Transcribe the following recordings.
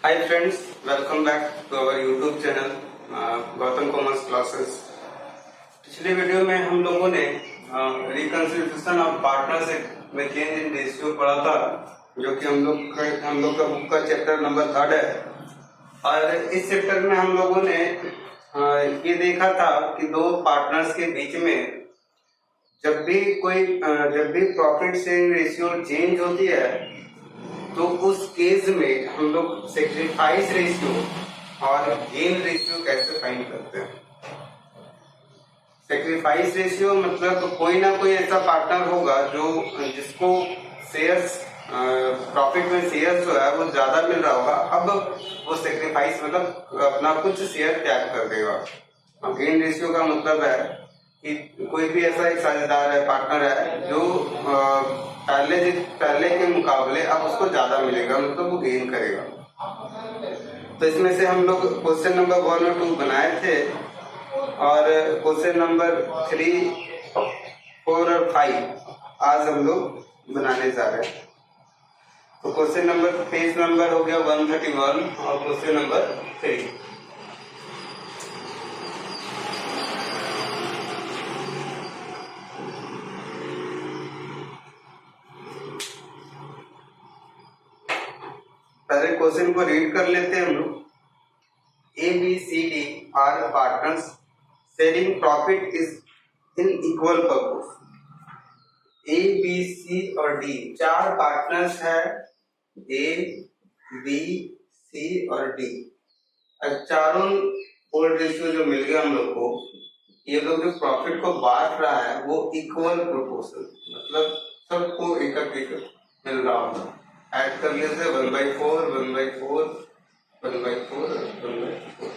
Hi friends, welcome back to our YouTube channel Gautam commerce classes. पिछले video में हम लोगों ने रिकंसिडरेशन ऑफ पार्टनरशिप में चेंज इन रेशियो पढ़ा था, जो कि हम लोग का बुक का चैप्टर नंबर 3 है। और इस चैप्टर में हम लोगों ने ये देखा था कि दो पार्टनर्स के बीच में जब भी प्रॉफिट शेयरिंग रेशियो चेंज होती है तो उस केस में हम लोग सेक्रीफाइस रेशियो और गेन रेशियो कैसे फाइंड करते हैं। सेक्रीफाइस रेशियो मतलब कोई ना कोई ऐसा पार्टनर होगा जिसको शेयर्स प्रॉफिट में शेयर्स जो है वो ज्यादा मिल रहा होगा। अब वो सेक्रीफाइस मतलब अपना कुछ शेयर त्याग कर देगा। गेन रेशियो का मतलब है कि कोई भी ऐसा एक साझेदार है, पार्टनर है, जो पहले के मुकाबले अब उसको ज्यादा मिलेगा, मतलब वो गेन करेगा। तो इसमें से हम लोग क्वेश्चन नंबर 1 और 2 बनाए थे और क्वेश्चन नंबर 3, 4 और 5 आज हम लोग बनाने जा रहे हैं। तो क्वेश्चन नंबर पेज नंबर हो गया 131 और क्वेश्चन नंबर 3। पहले क्वेश्चन को रीड कर लेते हैं हम लोग। A, B, C, D are partners sharing profit is in equal purpose। A, B, C और D चार पार्टनर्स है, A, B, C और D। अब चारों ओल्ड रेशियो जो मिल गया हम लोग को, ये लोग जो प्रॉफिट को बांट रहा है वो इक्वल प्रोपोर्शन, मतलब सबको एक मिल रहा होगा। ऐड कर लेते हैं 1/4, 1/4, 1/4, 1/4।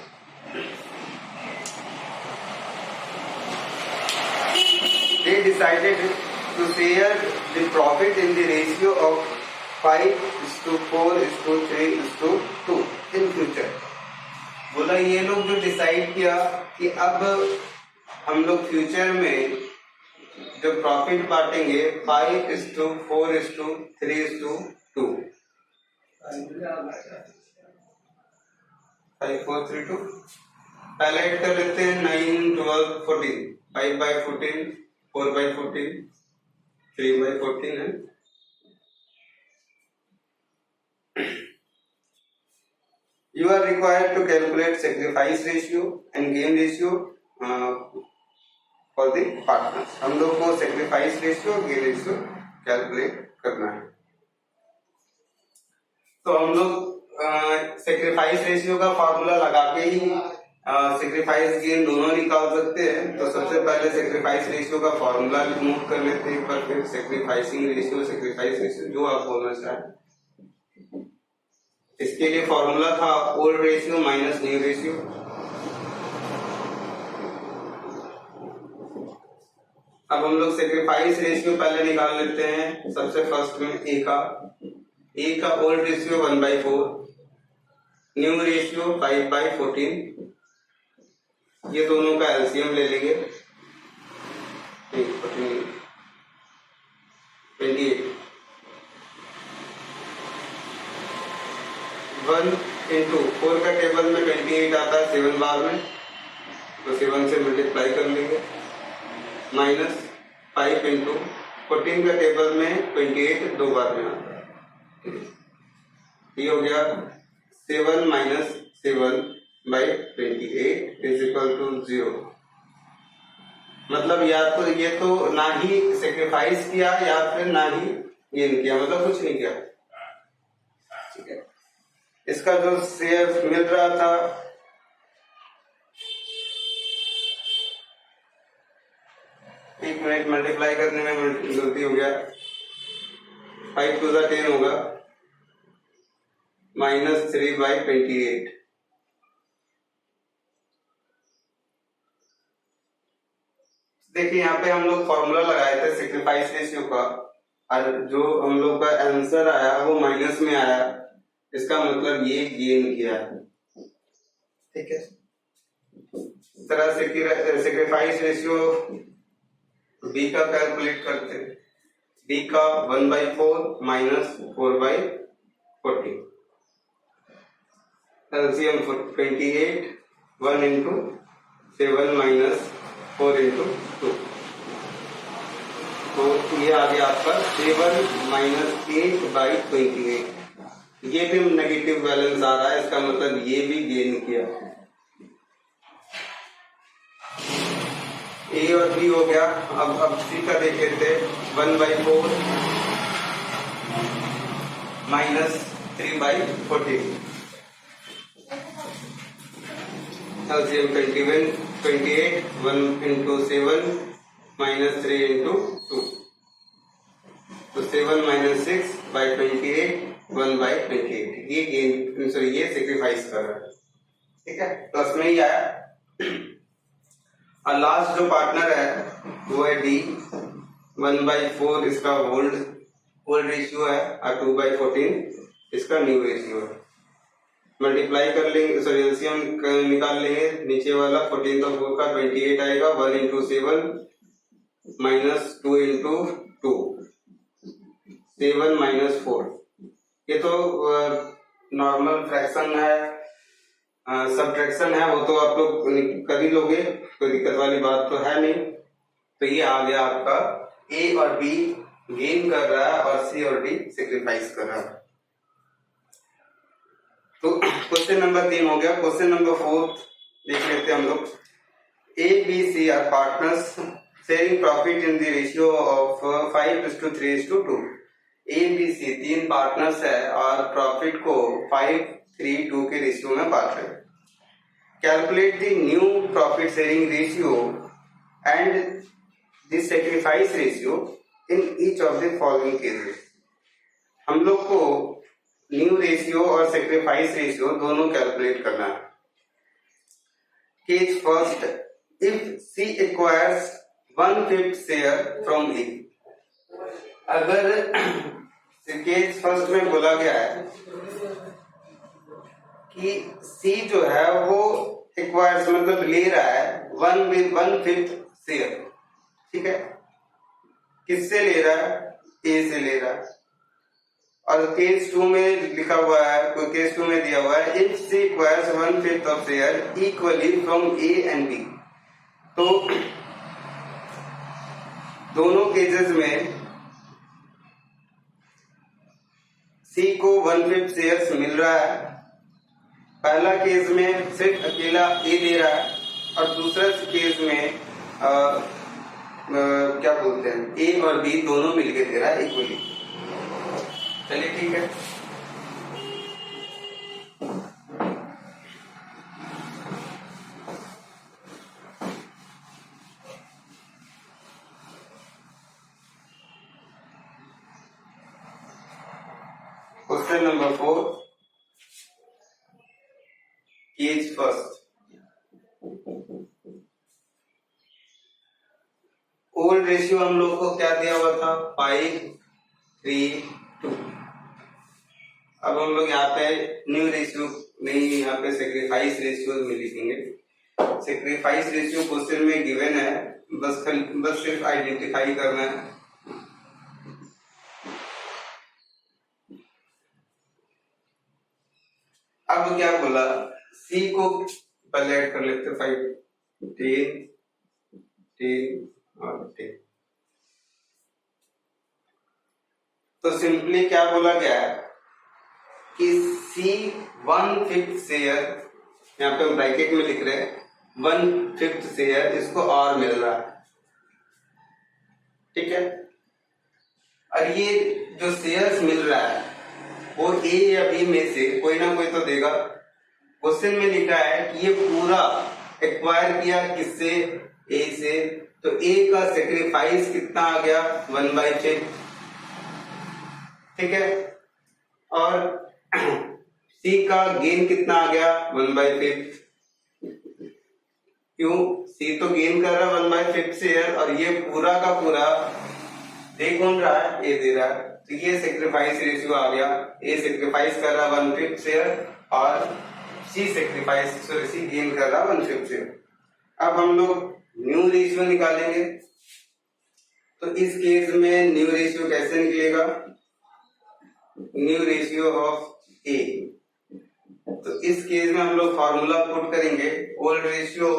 They decided to share the profit in the ratio of 5:4:3:2 in future। बोला ये लोग जो डिसाइड किया कि अब हम लोग फ्यूचर में जो प्रॉफिट बांटेंगे 5:4:3:2। 5, 4, 3, 2 पहले ऐड कर लेते हैं 9, 12, 14। 5/14, 4/14, 3/14 है। You are required to calculate sacrifice ratio and gain ratio for the partners। हम लोग को sacrifice ratio और gain ratio कैलकुलेट करना है। तो हम लोग सेक्रीफाइस रेशियो का फॉर्मूला लगा के ही सेक्रीफाइस गेन दोनों निकाल सकते हैं। तो सबसे पहले सेक्रीफाइस रेशियो का फॉर्मूला नोट कर लेते हैं एक बार फिर। सेक्रीफाइसिंग रेशियो, सेक्रीफाइस रेशियो जो आप बोलना चाहें। इसके लिए फॉर्मूला था old ratio minus new ratio. अब हम लोग सेक्रीफाइस रेशियो पहले निकाल लेते हैं। सबसे फर्स्ट में ए का ओल्ड रेशियो 1/4, न्यू रेशियो 5/14। ये दोनों का एलसीएम ले लेंगे 28। 1 into 4 का टेबल में 28 आता है 7 बार में, तो 7 से मल्टीप्लाई कर लेंगे। माइनस 5 into 14 का टेबल में 28 2 बार में आता है। ये हो गया 7 minus 7/28 is equal to 0। मतलब या तो ये तो ना ही सेक्रीफाइस किया या फिर ना ही गेन किया, मतलब कुछ नहीं किया। ठीक है, इसका जो शेयर मिल रहा था एक मिनट मल्टीप्लाई करने में गलती हो गया। 5 2 10 होगा -3/28। देखिए यहाँ पे हम लोग फॉर्मूला लगाए थे सेक्रीफाइस रेशियो का, और जो हम लोग का आंसर आया वो माइनस में आया। इसका मतलब ये गेन किया है। ठीक है, इस तरह से सेक्रीफाइस रेशियो बी का कैलकुलेट करते हैं। बी का 1/4 -4/14। LCM 28, 1 into 7 minus 4 into 2, तो ये आ गया आपका 7 माइनस 8/28। ये भी नेगेटिव बैलेंस आ रहा है, इसका मतलब ये भी गेन किया। ए और बी हो गया। अब सी का देख लेते हैं। 1/4 minus 3/14, LCM 28, 1 into 7 minus 3 into 2, तो 7 minus 6/28, 1/28, ये गेन, सॉरी ये सेक्रीफाइस कर रहा है। ठीक है, तो उसमें ही आया। और लास्ट जो पार्टनर है वो है डी। 1/4 इसका ओल्ड रेशियो है और 2/14 इसका न्यू रेशियो है। मल्टीप्लाई कर लेंगे, सॉरी एलसीएम निकाल लेंगे। नीचे वाला 14 का 4 का 28 आएगा। 1 into 7 minus 2 into 2, 7 minus 4। ये तो नॉर्मल फ्रैक्शन है, सब्ट्रैक्शन है, वो तो आप लोग कर ही लोगे, कोई दिक्कत वाली बात तो है नहीं। तो ये आ गया आपका ए और बी गेन कर रहा है और सी और डी सेक्रीफाइस कर रहा है। तो क्वेश्चन नंबर 3 हो गया। क्वेश्चन नंबर 4 देख लेते हैं हम लोग। A B C are partners sharing profit in the ratio of 5:3:2। A B C 3 partners है और प्रॉफिट को 5:3:2 के रेशियो में बांट रहे हैं। Calculate the new profit sharing ratio and the sacrifice ratio in each of the following cases. हम लोग को न्यू रेशियो और सैक्रिफाइस रेशियो दोनों कैलकुलेट करना है। Case first, if C acquires 1/5 share from A. अगर केस फर्स्ट में बोला गया है कि सी जो है वो एक्वायर्स मतलब ले रहा है 1/5 शेयर। ठीक है, किससे ले रहा है? ए से ले रहा है। और केस 2 में लिखा हुआ है, केस 2 में दिया हुआ है if C acquires 1/5 of share equally from A and B. तो दोनों केसेस में सी को 1/5 शेयर्स मिल रहा है। पहला केस में सिर्फ अकेला ए दे रहा है और दूसरा केस में क्या बोलते हैं, ए और बी दोनों मिलकर दे रहा है इक्वली। चलिए ठीक है। Question number 4, case first. Old ratio हम लोग को क्या दिया हुआ था? 5:3:2। अब हम लोग यहाँ पे न्यू रेशियो नहीं, यहाँ पे सेक्रीफाइस रेशियो में लिखेंगे। सेक्रीफाइस रेशियो क्वेश्चन में गिवन है, बस सिर्फ आइडेंटिफाई करना है। अब क्या बोला, सी को पहले ऐड कर लेते 5, 10, 10 और 10। तो सिंपली क्या बोला गया है कि सी 1/5 शेयर, यहाँ पे ब्रैकेट में लिख रहे हैं 1/5 शेयर इसको और मिल रहा है। ठीक है, और ये जो शेयर्स मिल रहा है वो ए या बी में से कोई ना कोई तो देगा। क्वेश्चन में लिखा है कि ये पूरा एक्वायर किया किससे? ए से। तो ए का सेक्रीफाइस कितना आ गया? 1/5। ठीक है, और सी का गेन कितना आ गया? 1/5। क्यों? सी तो गेन कर रहा है 1/5 शेयर और ये पूरा का पूरा दे कौन रहा है? ए दे रहा है। तो ये सेक्रीफाइस रेशियो आ गया। ए सेक्रीफाइस कर रहा 1/5 शेयर और सी गेन कर रहा 1/5 शेयर। अब हम लोग न्यू रेशियो निकालेंगे। तो इस केस में न्यू रेशियो कैसे निकलेगा? न्यू रेशियो ऑफ ए तो इस केस में हम लोग फॉर्मूला पुट करेंगे old ratio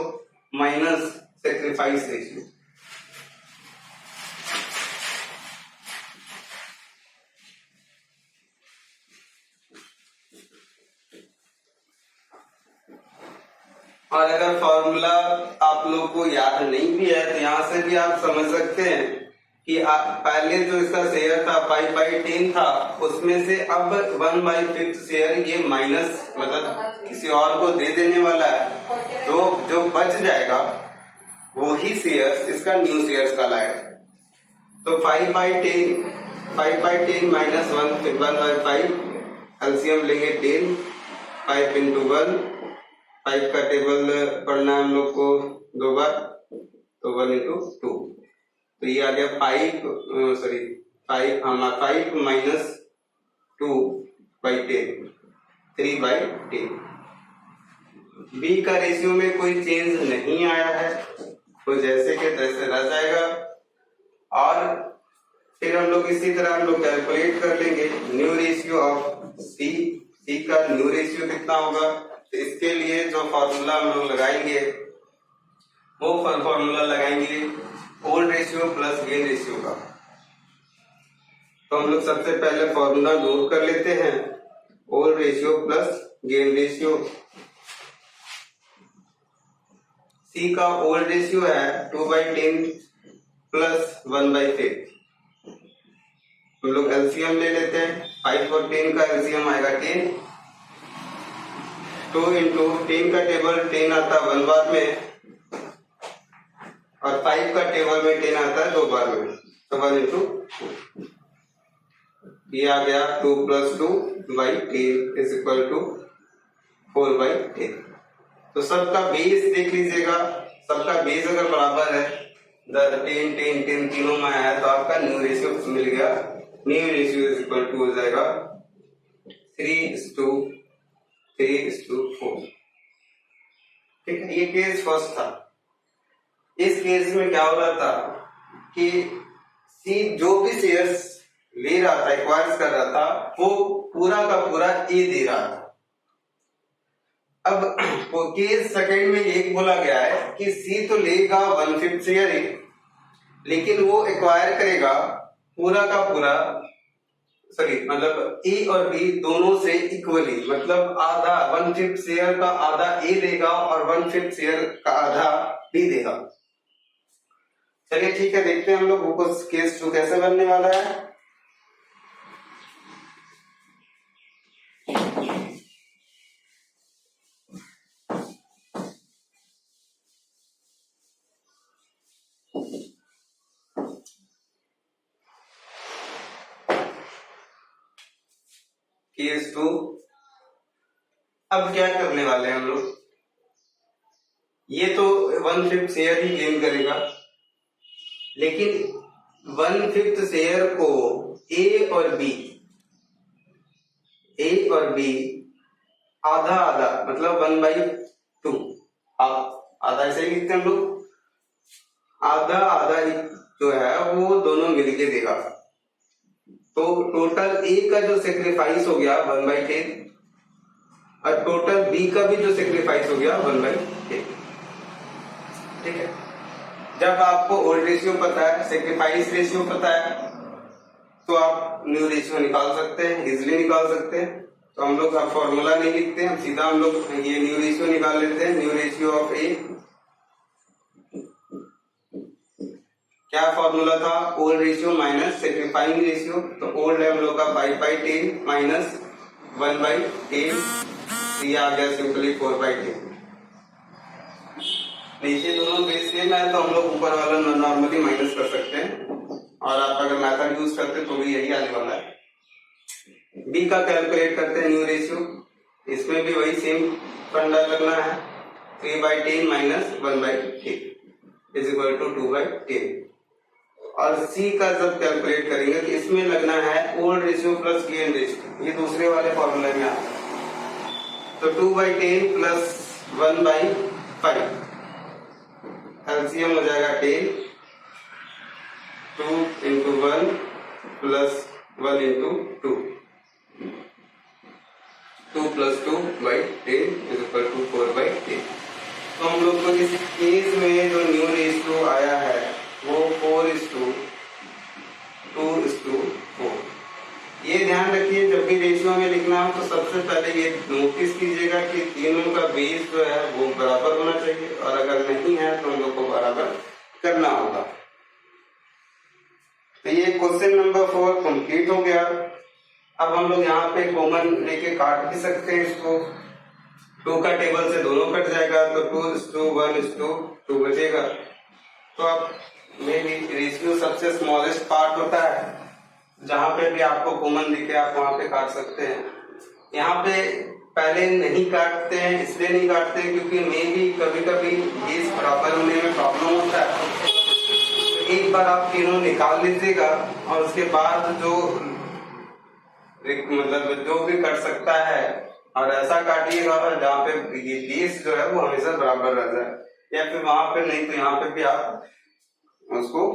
minus sacrifice ratio. और अगर फॉर्मूला आप लोग को याद नहीं भी है तो यहाँ से भी आप समझ सकते हैं कि पहले जो इसका शेयर था 5/10 था, उसमें से अब 1/5 शेयर ये माइनस मतलब किसी और को दे देने वाला है, तो जो बच जाएगा वो ही शेयर इसका न्यू शेयर का लाएगा। तो 5/10 माइनस 1/5 एलसीएम लेंगे 10, 5 into 1, 5 का टेबल पढ़ना है हम लोग को 2 बार, तो 1 into 2, तो ये आ गया 5 माइनस 2/10, 3/10। बी का रेशियो में कोई चेंज नहीं आया है, तो जैसे के तैसे रह जाएगा। और फिर हम लोग इसी तरह हम लोग कैलकुलेट कर लेंगे न्यू रेशियो ऑफ सी। सी का न्यू रेशियो कितना होगा, तो इसके लिए जो फॉर्मूला हम लोग लगाएंगे वो फॉर्मूला लगाएंगे old ratio plus gain ratio का। तो हम लोग सबसे पहले फॉर्मूला नोट कर लेते हैं, old ratio plus gain ratio. C का ओल्ड रेशियो है 2/10 प्लस 1/5। हम लोग एलसीएम ले लेते हैं, 5 और 10 का एलसीएम आएगा 10, 2 into 10 का टेबल 10 आता है 1 बार में, और 5 का टेबल में 10 आता है 2 बार में, तो 1 into 2, ये आ गया 2 plus 2/10 is equal to 4/10। तो सबका बेस देख लीजिएगा, सबका बेस अगर बराबर है 10 10 10 तीनों में आया तो आपका न्यू रेशियो मिल गया। New ratio is equal to हो जाएगा 3:4। ठीक है, ये केस फर्स्ट था। इस केस में क्या हो रहा था कि सी जो भी शेयर्स ले रहा था, एक्वायर्स कर रहा था, वो पूरा का पूरा ए दे रहा था। अब वो केस सेकंड में एक बोला गया है कि सी तो लेगा 1/5 शेयर ही, लेकिन वो एक्वायर करेगा पूरा का पूरा, मतलब ए और बी दोनों से इक्वली, मतलब आधा 1/5 शेयर का आधा ए देगा और 1/5 शेयर का आधा बी देगा। चलिए ठीक है, देखते हैं हम लोग वो केस 2 कैसे बनने वाला है। केस 2, अब क्या करने वाले हैं हम लोग, ये तो 1/5 शेयर ही गेन करेगा, लेकिन 1/5 शेयर को ए और बी आधा आधा, मतलब 1/2, आधा ऐसे ही लिखते हैं हम लोग, आधा आधा जो है वो दोनों मिलके देगा। तो टोटल ए का जो सेक्रीफाइस हो गया 1/10, और टोटल बी का भी जो सेक्रीफाइस हो गया 1/10। ठीक है, जब आपको ओल्ड रेशियो पता है, सेक्रीफाइस रेशियो पता है, तो आप न्यू रेशियो निकाल सकते हैं, इजिली निकाल सकते हैं। तो हम लोग अब फॉर्मूला नहीं लिखते हैं, सीधा हम लोग ये न्यू रेशियो निकाल लेते हैं। न्यू रेशियो ऑफ ए, क्या फॉर्मूला था, ओल्ड रेशियो माइनस सेक्रीफाइंग रेशियो। तो ओल्ड है हम लोग का 5/10 माइनस 1/10, ये आ गया सिंपली 4/10। नीचे दोनों बेस सेम है तो हम लोग ऊपर वाला नॉर्मली माइनस कर सकते हैं, और आप अगर मेथड यूज करते तो भी यही आने वाला है। बी का कैलकुलेट करते हैं न्यू रेशियो, इसमें भी वही सेम फंडा लगना है, 3/10 माइनस 1/10 इज इक्वल टू 2/10। और सी का जब कैलकुलेट करेंगे तो इसमें लगना है old ratio plus gain ratio, ये दूसरे वाले फॉर्मूले में आता है। तो 2/10 प्लस 1/5, एलसीएम हो जाएगा 10, 2 into 1 प्लस 1 into 2, 2 + 2 / 10 = 4/10। तो हम लोग को इस केस में जो न्यू रेशियो आया है वो 4:2:4। ये ध्यान रखिए, जब भी रेशियो में लिखना हो तो सबसे पहले ये नोटिस कीजिएगा कि तीनों का बेस जो है वो बराबर होना चाहिए, और अगर नहीं है तो हम लोग को बराबर करना होगा। तो ये क्वेश्चन नंबर 4 कंप्लीट हो गया। अब हम लोग यहाँ पे कॉमन लेके काट भी सकते हैं इसको। 2 का टेबल से दोनों कट जाएगा तो 2:1:2 बचेगा। तो अब में भी रेशियो सबसे स्मॉलेस्ट पार्ट होता है, जहां पे भी आपको कॉमन दिखे आप वहां पे काट सकते हैं। यहाँ पे पहले नहीं काटते हैं, इसलिए नहीं काटते हैं क्योंकि में भी कभी कभी बेस बराबर होने में प्रॉब्लम होता है। तो एक बार आप तीनों निकाल लीजिएगा और उसके बाद जो मतलब जो भी कर सकता है, और ऐसा काटिएगा जहाँ पे ये बेस जो है वो हमेशा बराबर रह जाए, या फिर वहां पे नहीं तो यहाँ पे भी आप उसको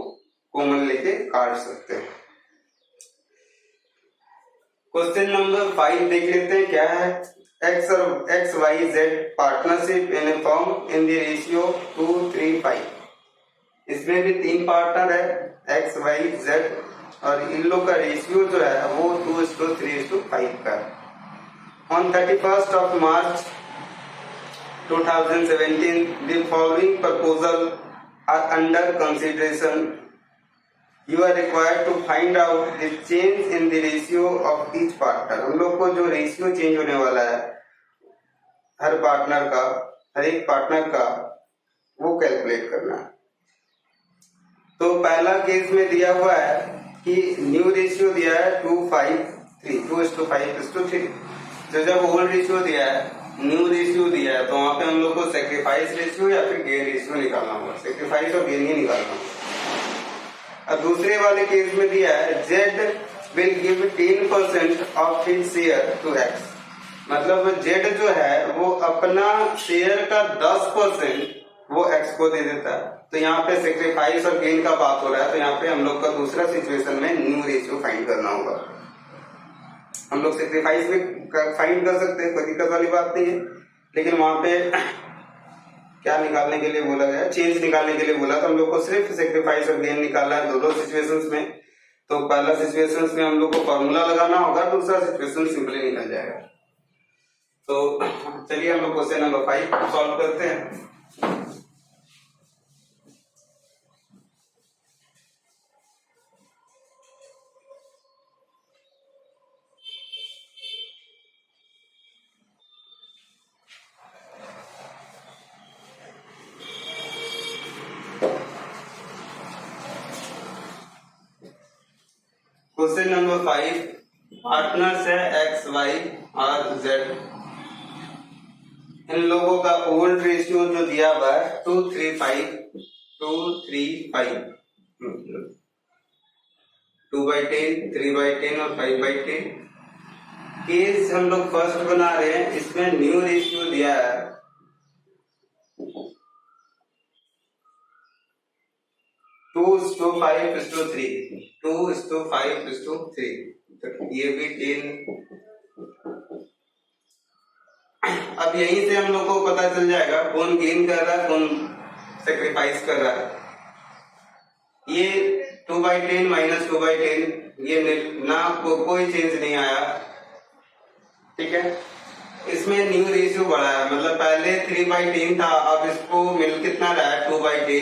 कॉमन लेके काट सकते हैं। क्वेश्चन नंबर 5 देख लेते हैं क्या है। XYZ partnership in A firm in the ratio 2:3:5। इसमें भी 3 पार्टनर है XYZ, और इन लोग का रेशियो जो है वो 2:3:5 का है। On 31st March 2017, the following proposal are under consideration. You are required to find out the change in the ratio of each partner. हम लोग को जो रेशियो चेंज होने वाला है हर पार्टनर का, हर एक पार्टनर का, वो कैलकुलेट करना है। तो पहला केस में दिया हुआ है कि न्यू रेशियो दिया है 2:5:3, 2:5:3। तो जब ओल्ड रेशियो दिया है, न्यू रेशियो दिया है, तो वहां पे हम लोग को सेक्रीफाइस रेशियो या फिर गेन रेशियो निकालना होगा। सेक्रीफाइस और गेन ही निकालना होगा। अब दूसरे वाले केस में दिया है Z will give 10% of his share to X। मतलब Z जो है वो अपना शेयर का 10% वो X को दे देता है। तो यहाँ पे सेक्रीफाइस और गेन का बात हो रहा है, तो यहाँ पे हम लोग का दूसरा सिचुएशन में न्यू रेशियो फाइंड करना होगा। हम लोग सेक्रीफाइस भी फाइंड कर सकते हैं, कोई दिक्कत वाली बात नहीं है, लेकिन वहां पे क्या निकालने के लिए बोला गया, चेंज निकालने के लिए बोला, तो हम लोग को सिर्फ सेक्रीफाइस और गेन निकालना है दोनों सिचुएशंस में। तो पहला सिचुएशंस में हम लोग को फॉर्मूला लगाना होगा, दूसरा सिचुएशन सिंपली निकल जाएगा। तो चलिए हम लोग क्वेश्चन नंबर 5 सॉल्व करते हैं। क्वेश्चन नंबर 5, पार्टनर्स है X, Y और Z। इन लोगों का ओल्ड रेशियो जो दिया हुआ है 2:3:5, 2/10, 3/10 और 5/10। केस हम लोग फर्स्ट बना रहे हैं, इसमें न्यू रेशियो दिया है 2:5:3, 2:5:3। ये भी 10। अब यहीं से हम लोग को पता चल जाएगा कौन गेन कर रहा है, कौन सेक्रीफाइस कर रहा है। ये 2/10 - 2/10, ये ना कोई चेंज नहीं आया, ठीक है। इसमें न्यू रेशियो बढ़ा है, मतलब पहले 3/10 था, अब इसको मिल कितना रहा है 2/10,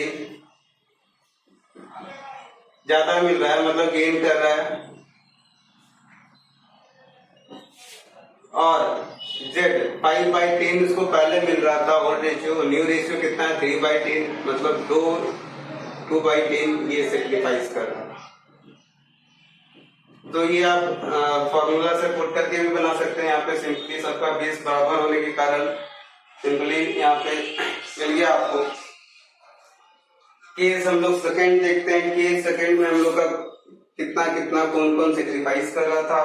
ज्यादा मिल रहा है, मतलब गेन कर रहा है। और Z 5/10 इसको पहले मिल रहा था ओल्ड रेशियो, न्यू रेशियो कितना है 3/10, मतलब 2/10 ये सेक्रीफाइस कर रहा है। तो ये आप फॉर्मूला से पुट करके भी बना सकते हैं। यहाँ पे सिंपली सबका बेस बराबर होने के कारण सिंपली यहाँ पे मिल गया आपको। केस हम लोग सेकंड देखते हैं। केस सेकंड में हम लोग का कितना कितना कौन कौन सेक्रीफाइस कर रहा था।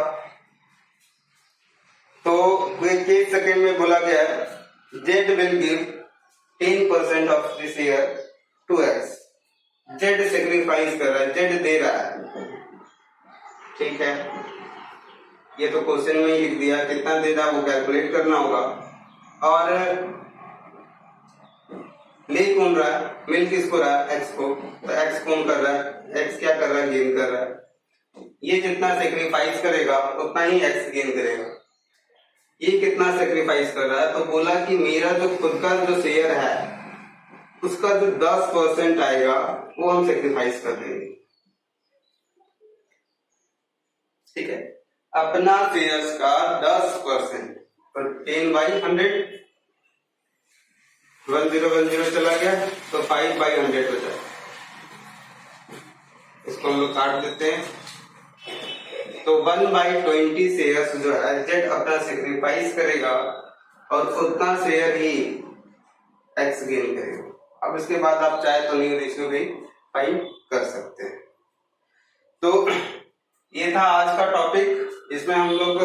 तो केस सेकंड में बोला गया है Z will give 10% of the share to X। Z sacrifice कर रहा है, Z दे रहा है, ठीक है। ये तो क्वेश्चन में ही लिख दिया, कितना दे रहा वो कैलकुलेट करना होगा। और ले कौन रहा है, मिल किसको रहा है, एक्स को, तो एक्स कौन कर रहा है, एक्स क्या कर रहा है, गेन कर रहा है। ये जितना सेक्रीफाइस करेगा उतना ही एक्स गेन करेगा। ये कितना सेक्रीफाइस कर रहा है, तो बोला कि मेरा जो खुद का जो शेयर है उसका जो 10% आएगा वो हम सेक्रीफाइस कर देंगे। ठीक है, अपना शेयर्स का 10%, और 10/100, 1010 चला गया तो 5/100 बचा। इसको हम लोग काट देते हैं, तो 1/20 शेयर्स जो है जेड अपना सेक्रीफाइस करेगा और उतना शेयर ही एक्स गेन करेगा। अब इसके बाद आप चाहे तो न्यू रेशियो भी फाइंड कर सकते हैं। तो ये था आज का टॉपिक। इसमें हम लोग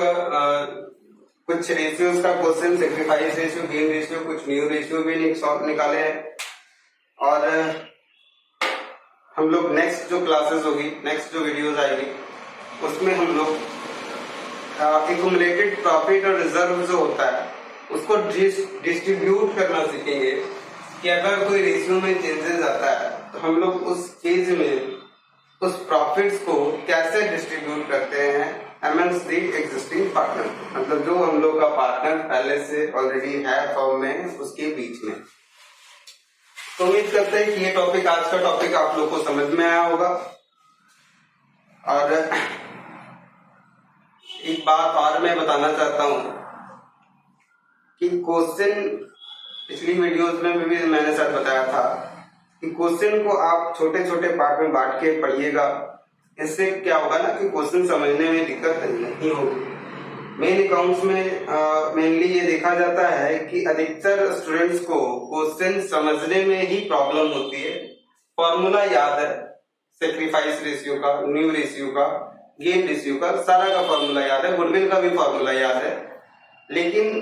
कुछ रेशियोज का question, sacrifice ratio, gain ratio, कुछ न्यू रेशियो भी निकाले हैं। और हम लोग नेक्स्ट जो क्लासेस होगी, नेक्स्ट जो वीडियोस आएगी, उसमें हम लोग एक्यूमुलेटेड प्रॉफिट और रिजर्व जो होता है उसको डिस्ट्रीब्यूट करना सीखेंगे कि अगर कोई रेशियो में चेंजेस आता है तो हम लोग उस केस में उस प्रॉफिट्स को कैसे डिस्ट्रीब्यूट करते हैं अमंग्स द एग्जिस्टिंग पार्टनर, मतलब जो हम लोग का पार्टनर पहले से ऑलरेडी है फर्म में, उसके बीच में। तो उम्मीद करते हैं कि ये टॉपिक, आज का टॉपिक आप लोग को समझ में आया होगा। और एक बात और मैं बताना चाहता हूं कि क्वेश्चन पिछली वीडियोस में भी मैंने सर बताया था कि क्वेश्चन को आप छोटे छोटे पार्ट में बांट के पढ़िएगा। इससे क्या होगा ना कि क्वेश्चन समझने में दिक्कत नहीं होगी। मेन अकाउंट्स में मेनली ये देखा जाता है कि अधिकतर स्टूडेंट्स को क्वेश्चन समझने में ही प्रॉब्लम होती है। फॉर्मूला याद है सेक्रीफाइस रेशियो का, न्यू रेशियो का, गेन रेशियो का, सारा का फॉर्मूला याद है, गुडविल का भी फॉर्मूला याद है, लेकिन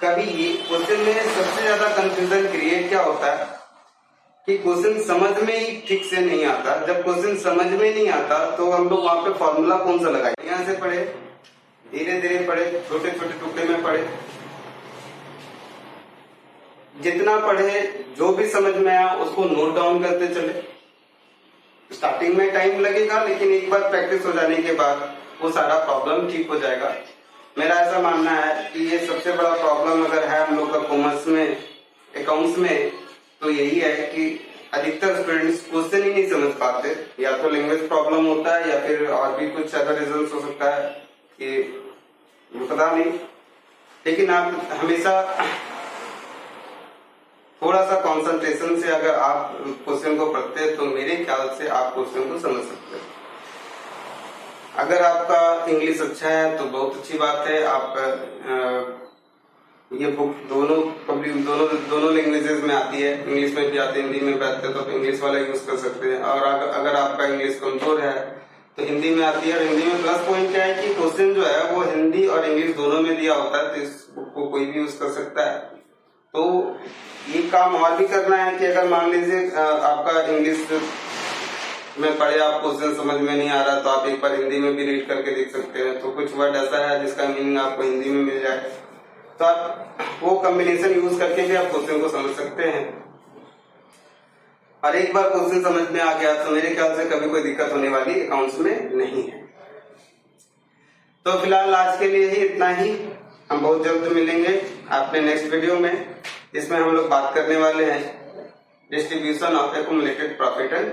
कभी ये क्वेश्चन में सबसे ज्यादा कंफ्यूजन क्रिएट क्या होता है कि क्वेश्चन समझ में ही ठीक से नहीं आता। जब क्वेश्चन समझ में नहीं आता तो हम लोग वहां पे फॉर्मूला कौन सा लगाए, यहाँ से पढ़े, धीरे धीरे पढ़े, छोटे छोटे टुकड़े में पढ़े, जितना पढ़े जो भी समझ में आया उसको नोट डाउन करते चले। स्टार्टिंग में टाइम लगेगा, लेकिन एक बार प्रैक्टिस हो जाने के बाद वो सारा प्रॉब्लम ठीक हो जाएगा। मेरा ऐसा मानना है कि ये सबसे बड़ा प्रॉब्लम अगर है हम लोग का कॉमर्स में, अकाउंट्स में, तो यही है कि अधिकतर स्टूडेंट्स क्वेश्चन ही नहीं समझ पाते। या तो लैंग्वेज प्रॉब्लम होता है या फिर और भी कुछ अदर रीजंस हो सकता है कि पता नहीं, लेकिन आप हमेशा थोड़ा सा कंसंट्रेशन से अगर आप क्वेश्चन को पढ़ते हैं तो मेरे ख्याल से आप क्वेश्चन को समझ सकते हैं। अगर आपका इंग्लिश अच्छा है तो बहुत अच्छी बात है। आप ये बुक दोनों लैंग्वेजेस में आती है, इंग्लिश में भी आती है, हिंदी में भी आती है, तो आप इंग्लिश वाला यूज कर सकते हैं। और अगर आपका इंग्लिश कमजोर है तो हिंदी में आती है। और हिंदी में प्लस पॉइंट क्या है कि क्वेश्चन जो है वो हिंदी और इंग्लिश दोनों में दिया होता है, तो इस बुक को कोई भी यूज कर सकता है। तो ये काम और भी करना है कि अगर मान लीजिए आपका इंग्लिश में पढ़े, आप क्वेश्चन समझ में नहीं आ रहा, तो आप एक बार हिंदी में भी रीड करके देख सकते हैं। तो कुछ वर्ड ऐसा है जिसका मीनिंग आपको हिंदी में मिल जाए, तो आप वो कॉम्बिनेशन यूज करके भी आप क्वेश्चन को समझ सकते हैं। और एक बार क्वेश्चन समझ में आ गया तो मेरे ख्याल से कभी कोई दिक्कत होने वाली अकाउंट्स में नहीं है। तो फिलहाल आज के लिए ही इतना ही। हम बहुत जल्द मिलेंगे अपने नेक्स्ट वीडियो में, जिसमें हम लोग बात करने वाले हैं distribution of accumulated profit and